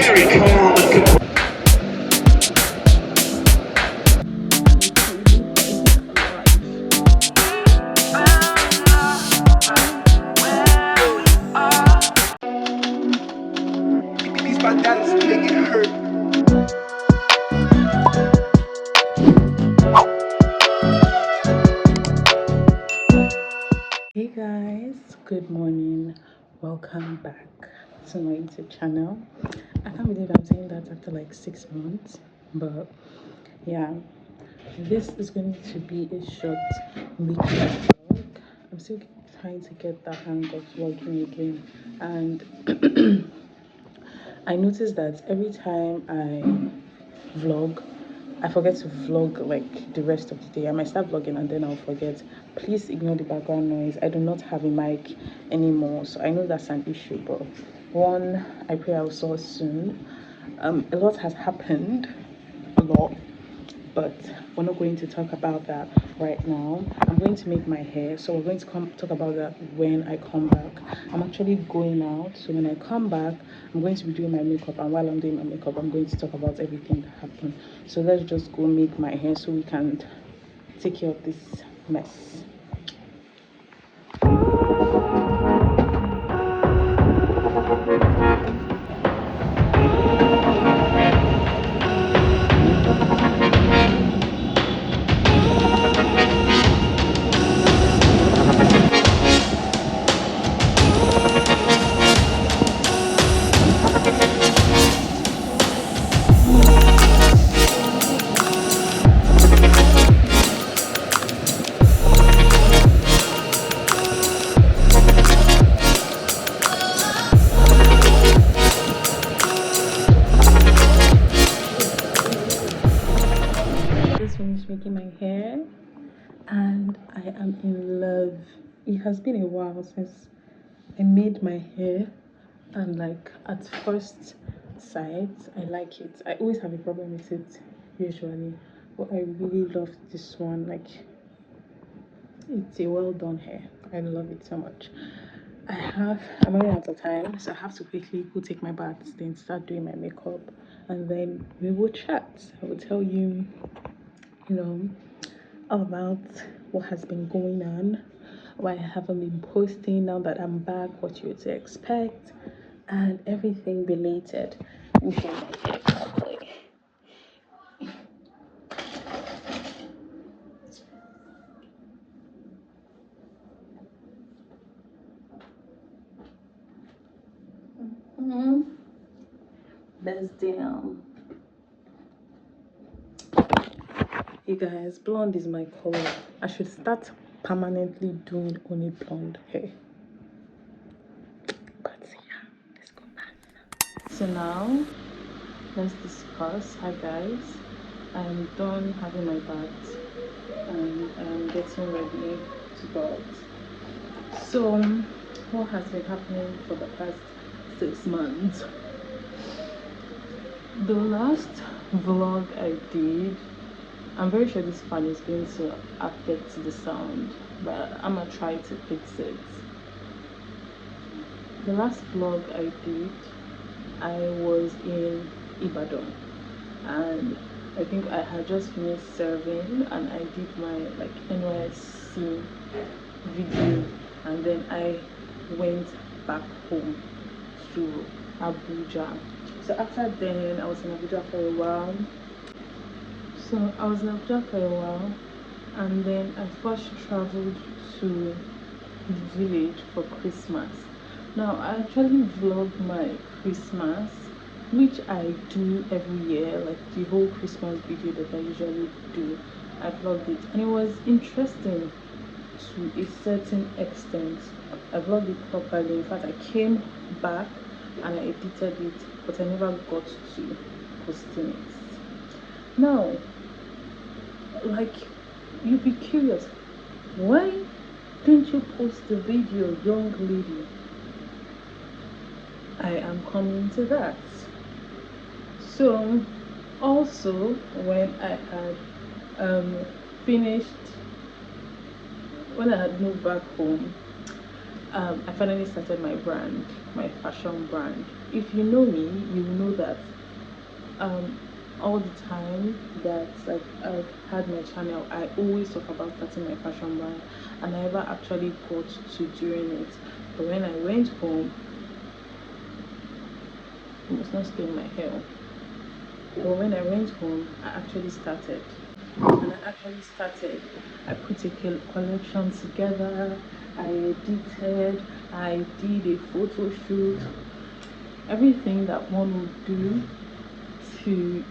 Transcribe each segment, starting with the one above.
very calm and composed. These bandanas make it hurt. Hey guys, good morning. Welcome back to my YouTube channel. I can't believe I'm saying that after like 6 months, but yeah, this is going to be a short weekly vlog. I'm still trying to get the hang of vlogging again, and I noticed that every time I vlog, I forget to vlog like the rest of the day. I might start vlogging and then I'll forget. Please ignore the background noise. I do not have a mic anymore, so I know that's an issue, but one, I pray I'll solve soon. A lot has happened, a lot, but we're not going to talk about that right now. I'm going to make my hair, so we're going to talk about that when I come back. I'm actually going out, so when I come back, I'm going to be doing my makeup, and while I'm doing my makeup, I'm going to talk about everything that happened. So let's just go make my hair so we can take care of this mess. Finished making my hair and I am in love. It has been a while since I made my hair, and like at first sight I like it. I always have a problem with it usually, but I really love this one. Like, it's a well done hair. I love it so much. I'm running out of time, so I have to quickly go take my bath, then start doing my makeup, and then we will chat. I will tell you, all about what has been going on, why I haven't been posting now that I'm back, what you're to expect, and everything related with my hair properly. Best damn. You guys, blonde is my color. I should start permanently doing only blonde hair. But yeah, let's go back. So now, let's discuss. Hi guys, I'm done having my bath and I'm getting ready to go out. So, what has been happening for the past 6 months? The last vlog I did, I'm very sure this fan is going to affect the sound, but I'm gonna try to fix it. The last vlog I did, I was in Ibadan, and I think I had just finished serving and I did my like NYSC video, and then I went back home to Abuja. So after then I was in Abuja for a while. And then I first traveled to the village for Christmas. Now I actually vlog my Christmas, which I do every year, like the whole Christmas video that I usually do. I vlogged it and it was interesting to a certain extent. I vlogged it properly. In fact, I came back and I edited it, but I never got to posting it. Now, like, you'll be curious, why didn't you post the video, young lady? I am coming to that. So also when I had moved back home, I finally started my brand, my fashion brand. If you know me, you know that um, all the time that like I've had my channel, I always talk about starting my fashion brand, and I never actually got to doing it. But when I went home, I must not stay in my hair. But when I went home, I actually started. And I actually started. I put a collection together, I edited, I did a photo shoot, everything that one would do to,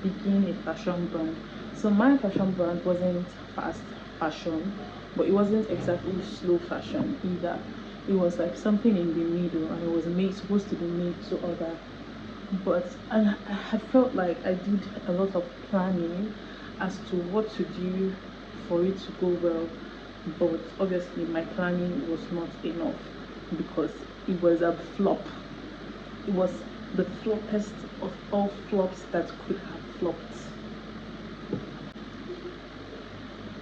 begin a fashion brand. So my fashion brand wasn't fast fashion, but it wasn't exactly slow fashion either. It was like something in the middle, and it was supposed to be made to order. But I had felt like I did a lot of planning as to what to do for it to go well, but obviously my planning was not enough because it was a flop. It was the floppest of all flops that could have flopped.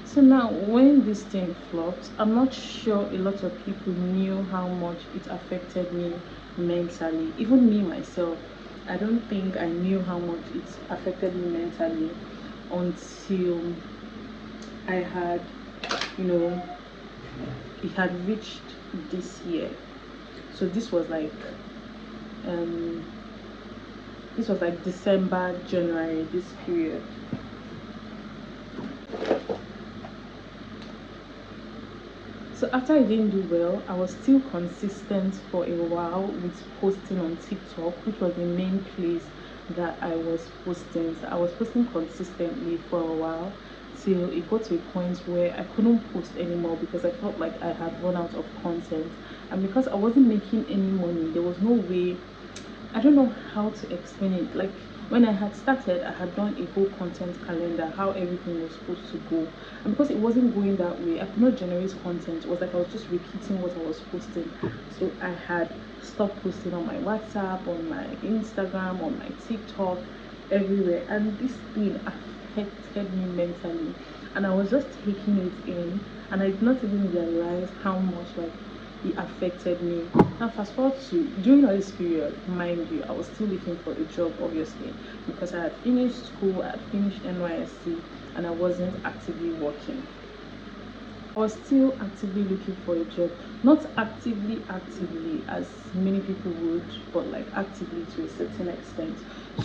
So now, when this thing flopped, I'm not sure a lot of people knew how much it affected me mentally. Even me myself, I don't think I knew how much it affected me mentally until I had, you know, it had reached this year. So um, this was like December, January, this period. So after I didn't do well, I was still consistent for a while with posting on TikTok, which was the main place that I was posting. So I was posting consistently for a while till it got to a point where I couldn't post anymore because I felt like I had run out of content. And because I wasn't making any money, there was no way, I don't know how to explain it. Like when I had started, I had done a whole content calendar, how everything was supposed to go. And because it wasn't going that way, I could not generate content. It was like I was just repeating what I was posting. So I had stopped posting on my WhatsApp, on my Instagram, on my TikTok, everywhere. And this thing affected me mentally. And I was just taking it in, and I did not even realize how much like it affected me. Now fast forward to during all this period, mind you, I was still looking for a job obviously because I had finished school, I had finished NYSC, and I wasn't actively working. I was still actively looking for a job, not actively as many people would, but like actively to a certain extent.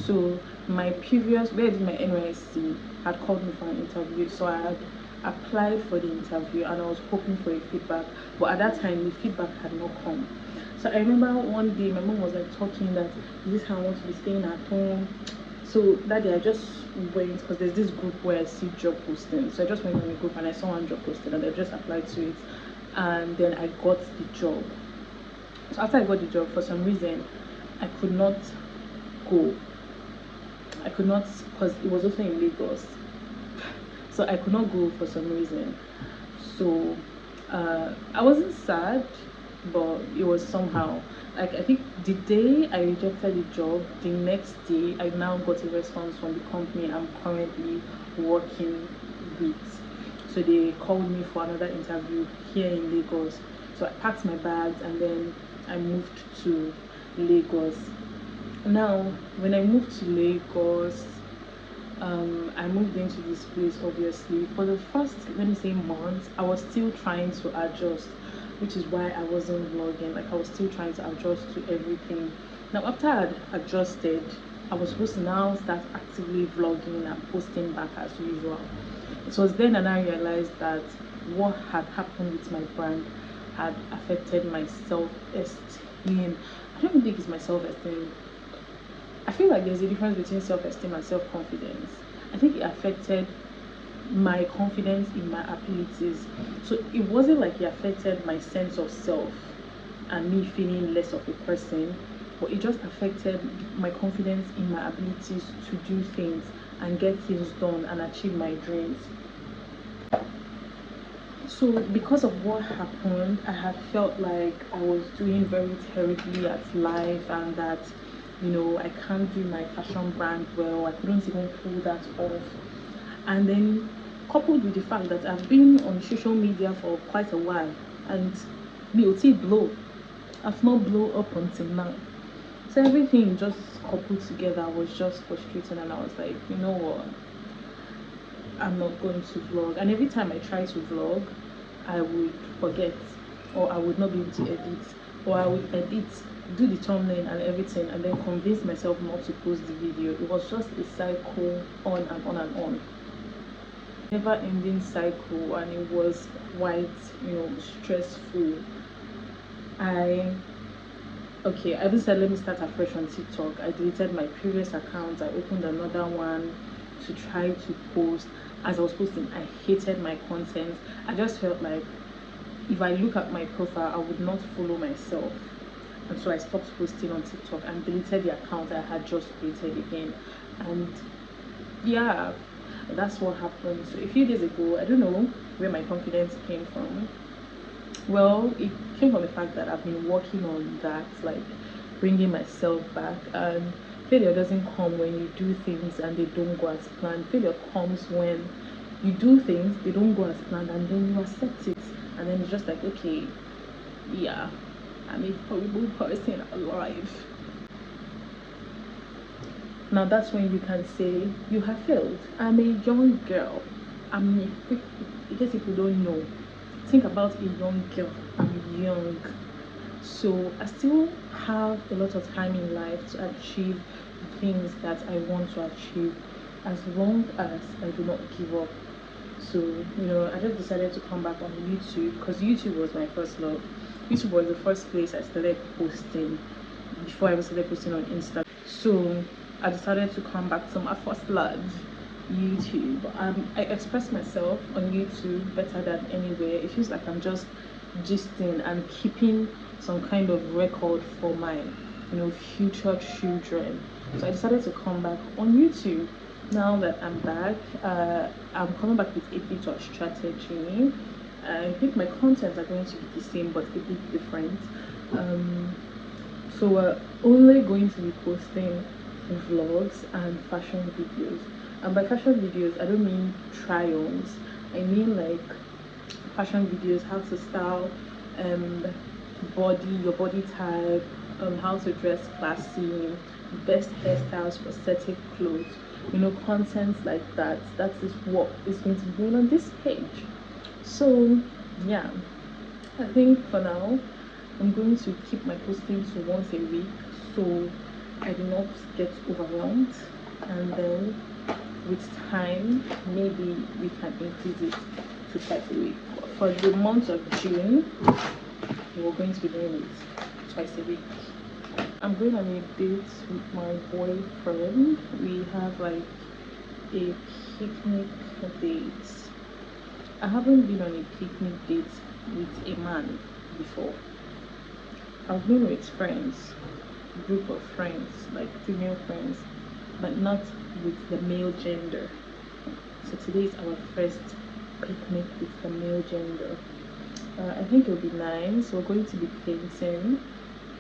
So my previous where I did my NYSC had called me for an interview, so I had applied for the interview and I was hoping for a feedback, but at that time the feedback had not come. So I remember one day my mom was like talking that this how I want to be staying at home. So that day I just went because there's this group where I see job posting. So I just went on the group and I saw one job posted and I just applied to it, and then I got the job. So after I got the job, for some reason I could not go. I could not because it was also in Lagos. So I could not go for some reason. So I wasn't sad, but it was somehow like I think the day I rejected the job, the next day I now got a response from the company I'm currently working with. So they called me for another interview here in Lagos. So I packed my bags and then I moved to Lagos. Now, when I moved to Lagos, I moved into this place obviously. For the first, let me say, month, I was still trying to adjust, which is why I wasn't vlogging. Like I was still trying to adjust to everything. Now, after I had adjusted, I was supposed to now start actively vlogging and posting back as usual. It was then that I realized that what had happened with my brand had affected my self-esteem. I don't even think it's my self-esteem. I feel like there's a difference between self-esteem and self-confidence. I think it affected my confidence in my abilities. So it wasn't like it affected my sense of self and me feeling less of a person, but it just affected my confidence in my abilities to do things and get things done and achieve my dreams. So because of what happened, I had felt like I was doing very terribly at life and that I can't do my fashion brand well. I couldn't even pull that off. And then coupled with the fact that I've been on social media for quite a while and Me ò blow. I've not blown up until now. So everything just coupled together was just frustrating, and I was like, you know what? I'm not going to vlog. And every time I try to vlog, I would forget, or I would not be able to edit, or I would edit, do the thumbnail and everything, and then convince myself not to post the video. It was just a cycle on and on and on. Never ending cycle, and it was quite, stressful. I just said let me start afresh on TikTok. I deleted my previous account. I opened another one to try to post. As I was posting, I hated my content. I just felt like if I look at my profile, I would not follow myself. And so I stopped posting on TikTok and deleted the account I had just created again. And yeah, that's what happened. So a few days ago, I don't know where my confidence came from. Well, it came from the fact that I've been working on that, like bringing myself back. And failure doesn't come when you do things and they don't go as planned. Failure comes when you do things, they don't go as planned, and then you accept it. And then it's just like, okay, yeah, I'm a horrible person alive. Now that's when you can say you have failed. I'm a young girl. In case people don't know, think about a young girl. I'm young, so I still have a lot of time in life to achieve the things that I want to achieve, as long as I do not give up. So I just decided to come back on YouTube, because YouTube was my first love. YouTube was the first place I started posting before I ever started posting on Instagram. So I decided to come back to my first love, YouTube. I express myself on YouTube better than anywhere. It feels like I'm just gisting and keeping some kind of record for my future children. So I decided to come back on YouTube. Now that I'm back, I'm coming back with a bit of strategy. I think my contents are going to be the same but a bit different. So we're only going to be posting vlogs and fashion videos. And by fashion videos, I don't mean try-ons. I mean like fashion videos, how to style, your body type, how to dress classy, best hairstyles, prosthetic clothes, contents like that. That is what is going to be going on this page. So yeah, I think for now I'm going to keep my posting to once a week, so I do not get overwhelmed, and then with time maybe we can increase it to twice a week. For the month of June, we're going to be doing it twice a week. I'm going on a date with my boyfriend. We have like a picnic date. I haven't been on a picnic date with a man before. I've been with friends, group of friends, like female friends, but not with the male gender. So today is our first picnic with the male gender. I think it'll be nice. We're going to be painting.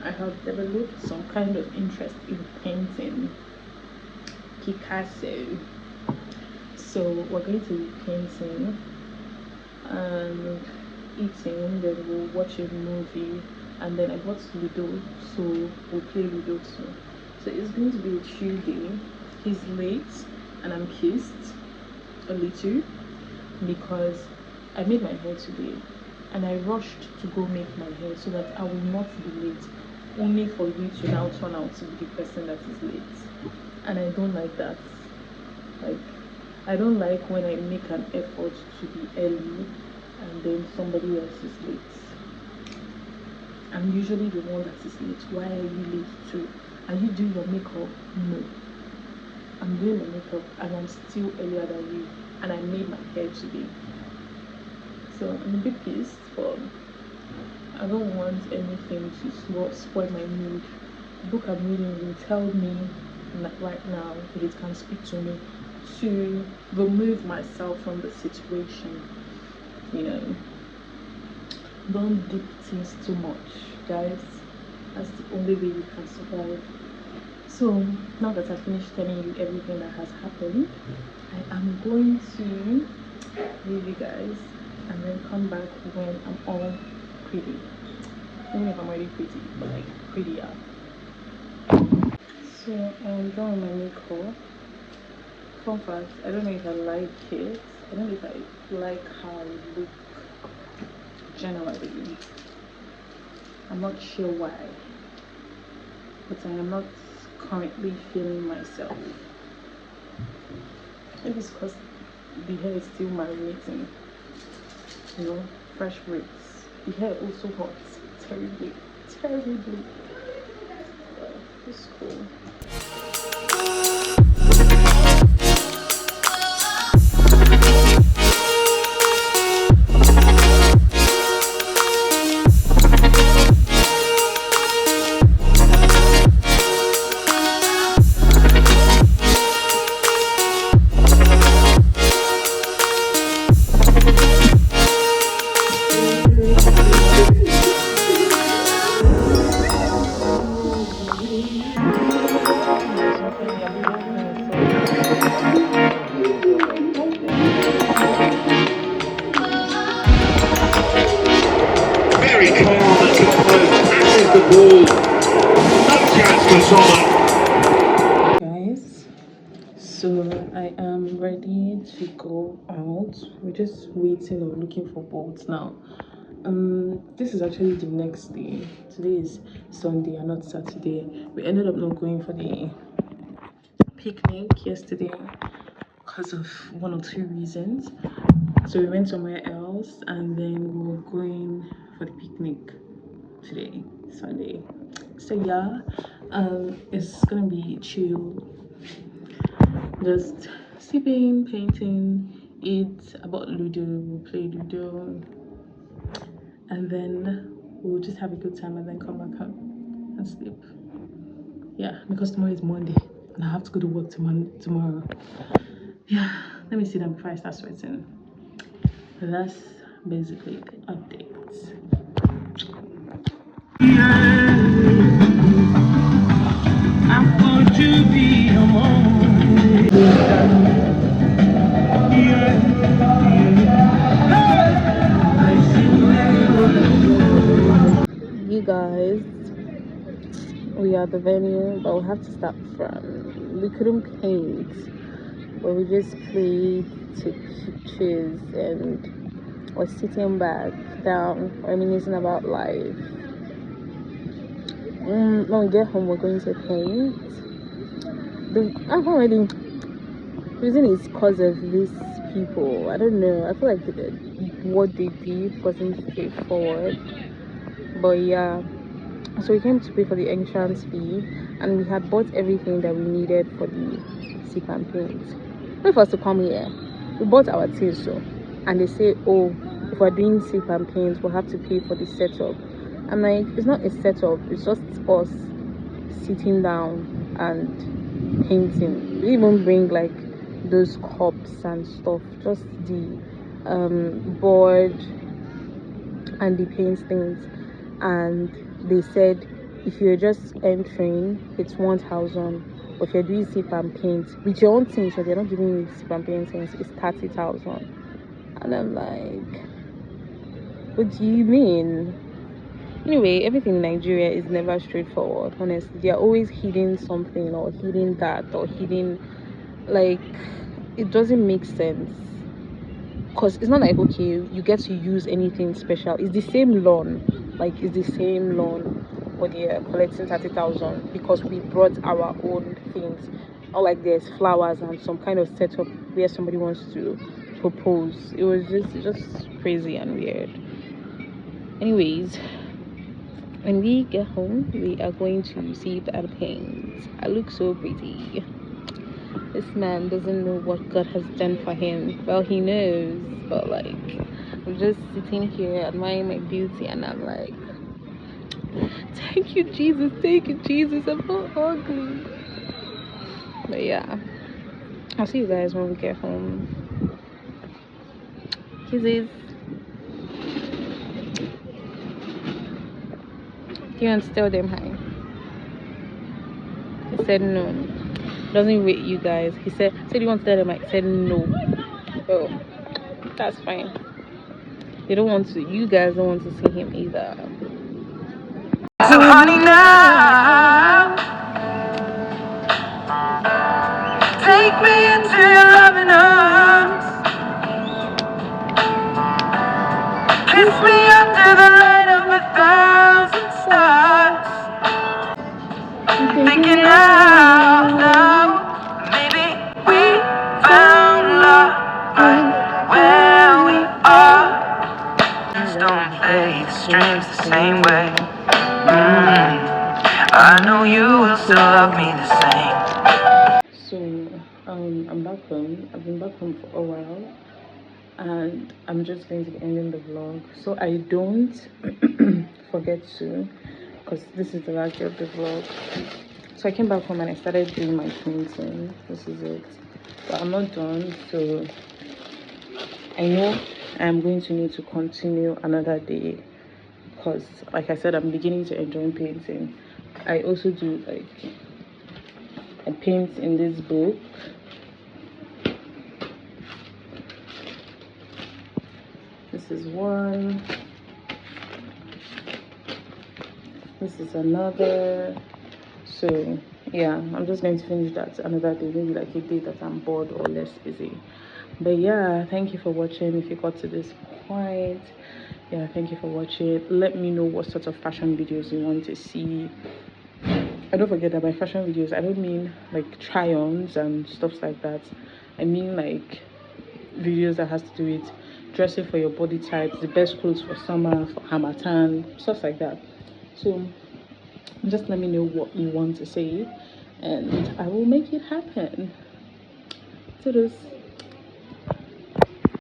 I have developed some kind of interest in painting, Picasso. So we're going to be painting and eating, then we'll watch a movie, and then I bought Ludo, so we'll play Ludo too. So it's going to be a chill day. He's late and I'm pissed a little because I made my hair today and I rushed to go make my hair so that I will not be late, only for you to now turn out to be the person that is late. And I don't like that. Like, I don't like when I make an effort to be early and then somebody else is late. I'm usually the one that is late. Why are you late too? Are you doing your makeup? No. I'm doing my makeup and I'm still earlier than you, and I made my hair today. So I'm a bit pissed, but I don't want anything to spoil my mood. The book I'm reading will tell me right now that it can speak to me to remove myself from the situation. Don't deep things too much, guys. That's the only way you can survive. So now that I've finished telling you everything that has happened, I am going to leave you guys and then come back when I'm all pretty. even if I'm already pretty, but like prettier. So I'm done with my makeup. Fun fact, I don't know if I like it. I don't know if I like how I look generally. I'm not sure why, but I am not currently feeling myself. Maybe it's because the hair is still marinating, you know, fresh braids. The hair also hurts terribly, terribly. But it's cool. Very calm and composed. Passes the ball. No chance for someone. Guys, so I am ready to go out. We're just waiting or looking for boats now. This is actually the next day. Today is Sunday and not Saturday. We ended up not going for the picnic yesterday because of one or two reasons. So we went somewhere else and then we were going for the picnic today, Sunday. So yeah, it's gonna be chill, just sleeping, painting, eat, about Ludo, we'll play Ludo, and then we'll just have a good time and then come back home and sleep. Yeah, because tomorrow is Monday and I have to go to work tomorrow. Yeah, let me see them before I start sweating. That's basically the updates. I'm going to be you guys, we are at the venue, but we'll have to start from. We couldn't paint, but we just played, took pictures, and was sitting back down, reminiscing about life. When we get home, we're going to paint. I'm already. The reason is because of these people. I don't know. I feel like what they did wasn't straightforward. But yeah, so we came to pay for the entrance fee, and we had bought everything that we needed for the sip and paint. Wait for us to come here. We bought our things, so, and they say, oh, if we're doing sip and paint, we'll have to pay for the setup. I'm like, it's not a setup. It's just us sitting down and painting. We even bring like those cups and stuff, just the board and the paint things. And they said if you're just entering, it's 1,000, but if you're doing sip and paint with your own things, so they're not giving you sip and paint things, it's 30,000. And I'm like, what do you mean? Anyway, everything in Nigeria is never straightforward, honestly. They're always hiding something or hiding that or hiding, like, it doesn't make sense. Because it's not like, okay, you get to use anything special. It's the same loan, like, it's the same loan, but they're collecting 30,000 because we brought our own things. Not like there's flowers and some kind of setup where somebody wants to propose. It was just crazy and weird. Anyways, when we get home, we are going to receive and paint. I look so pretty. This man doesn't know what God has done for him. Well, he knows, but like, I'm just sitting here admiring my beauty, and I'm like, thank you, Jesus, I'm not ugly. But yeah, I'll see you guys when we get home. Kisses. Do you want to tell them hi? He said no. Doesn't wait, you guys. He said, do you want to tell them? I said no. Oh, that's fine. They don't want to. You guys don't want to see him either. honey, now take me into your loving arms. Kiss me under the light of 1,000 stars. Thinking out loud, maybe we found love right where we are. Just don't play the strings the same way. I know you will still love me the same. So, I'm back home. I've been back home for a while, and I'm just going to be ending the vlog so I don't forget to, because this is the last day of the vlog. So I came back home and I started doing my painting. This is it, but I'm not done, so I know I'm going to need to continue another day, because like I said, I'm beginning to enjoy painting. I also do, like, I paint in this book. This is one. This is another. So yeah, I'm just going to finish that another day, maybe like a day that I'm bored or less busy. But yeah, thank you for watching. If you got to this point, yeah, thank you for watching. Let me know what sort of fashion videos you want to see. And don't forget that by fashion videos, I don't mean like try-ons and stuff like that. I mean like videos that has to do with dressing for your body types, the best clothes for summer, for Hamatan, stuff like that. So just let me know what you want to say and I will make it happen. To this.